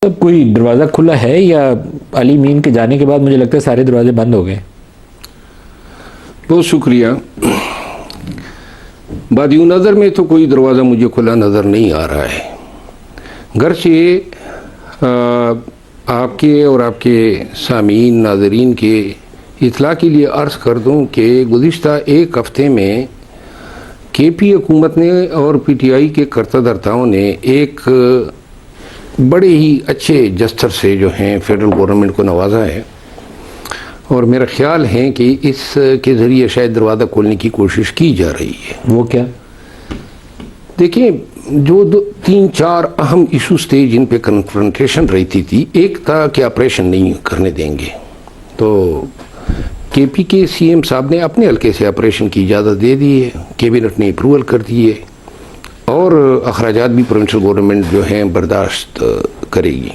अब कोई दरवाज़ा खुला है या अली मीन के जाने के बाद मुझे लगता है सारे दरवाजे बंद हो गए? बहुत शुक्रिया। बादियों नज़र में तो कोई दरवाज़ा मुझे खुला नज़र नहीं आ रहा है। गर्चे आपके और आपके सामीन नाजरीन के इतला के लिए अर्ज़ कर दूं कि गुज़िश्ता एक हफ़्ते में KP हुकूमत ने और PTI के कर्ता धर्ताओं ने एक बड़े ही अच्छे जस्तर से जो हैं फेडरल गवर्नमेंट को नवाजा है, और मेरा ख्याल है कि इसके ज़रिए शायद दरवाज़ा खोलने की कोशिश की जा रही है। वो क्या? देखिए, जो तीन चार अहम इशूज़ थे जिन पे कन्फ्रंटेशन रहती थी, एक था कि ऑपरेशन नहीं करने देंगे, तो KP के CM साहब ने अपने हल्के से ऑपरेशन की इजाज़त दे दी है, कैबिनेट ने अप्रूवल कर दी है, और अखराजात भी प्रोविंशियल गवर्नमेंट जो हैं बर्दाश्त करेगी।